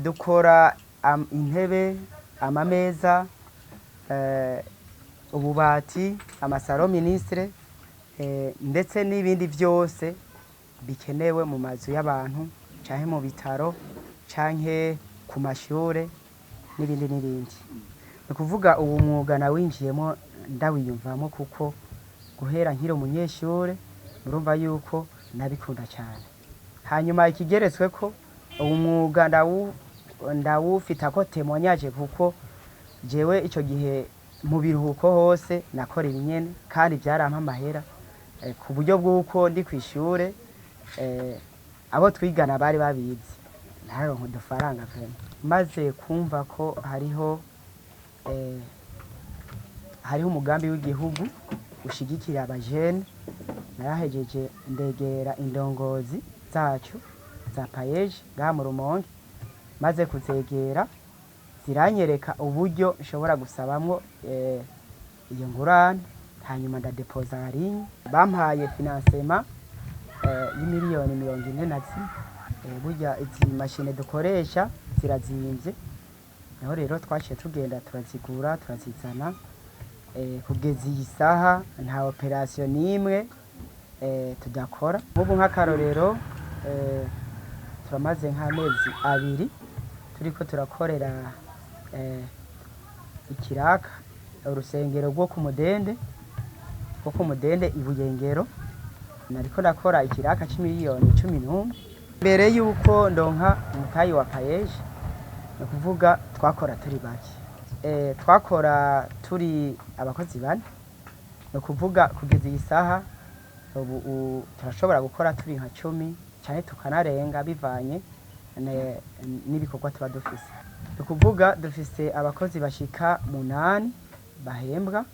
dukora intebe, amameza, ububati, amasaro ministre, ndetse n'ibindi byose bikenewe mu mazu y'abantu canke mu bitaro canke ku mashure n'ibindi n'ibindi. Ni kuvuga ubu mwuga nawinjiyemo ndawiyumvamo kuko guhera nkiri umunyeshure murumva yuko nabikunda cyane. Hanyuma ikigeretswe ko ubu mwuga ndawufita ko témoignage kuko jewe ico gihe mu biruhuko hose nakora ibinyene kandi byarampa amahera ku buryo bw'uko ndi kwishure abo twigana bari babizi ntaronka udufaranga vraiment. Maze kumva ko hariho umugambi w'igihugu ushigikira abajene, narahejeje ndegera indongozi zacu za payeje ngaha mu Rumonge, maze kuzegera ziranyereka uburyo nshobora gusabamwo iyo ngurane, hanyuma ndadepoza ligne bampaye financement y'imiliyoni 40. Burya izi mashine dukoresha zirazimvye, naho rero twaciye tugenda turazigura turazizana, kugeza iyi saha nta operation n'imwe tudakora. Ubu nk'akarorero turamaze nk'amezi 2 turiko turakorera ikiraka urusengero rwo ku Mudende ibuyengero, nariko nakora ikiraka c'imiliyoni 11. Mbere yuko ndonka umutayi wa payeje, no kuvuga twakora turi bake, twakora turi abakozi 4, no kuvuga kugeza iyi saha ubu turashobora gukora turi nka 10 cyane tukanarenga bivanye n'ibikorwa tuba dufise. No kuvuga dufise abakozi bashika 8 bahembwa,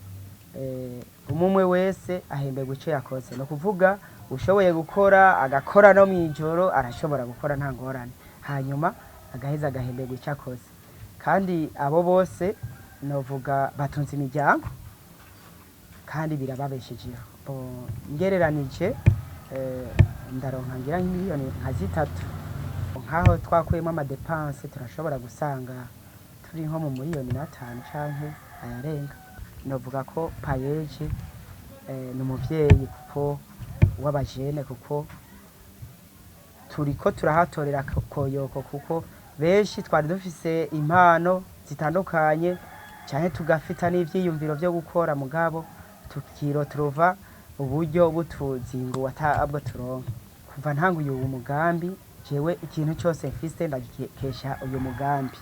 umwe wese ahemberwa ico yakoze. No kuvuga ushoboye gukora agakora no mwijoro arashobora gukora nta ngorane, hanyuma agaheza agahemberwa ico akoze. Kandi abo bose novuga batunze imiryango kandi birababeshejeho. Ngereranije ndaronka ngira nk'imiliyoni nka 3. Nkaho twakuyemo amadepense turashobora gusanga turi nko mu miliyoni 5 canke ayarenga. Novuga ko payeje ni umuvyeyi kuko w'abajene, kuko turiko turahatorera koyoko, kuko benshi twari dufise impano zitandukanye canke tugafita n'ivyiyumviro vyo gukora, mugabo tukiro turuva uburyo butuzinguwe atabwo turonka. Kuva ntanguye uyu mugambi jewe ikintu cyose mfise ndagikesha uyu mugambi.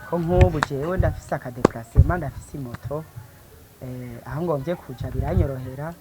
Ko nk'ubu jewe ndafise akadeplacement, ndafise moto, aho ngomvye kuja biranyorohera.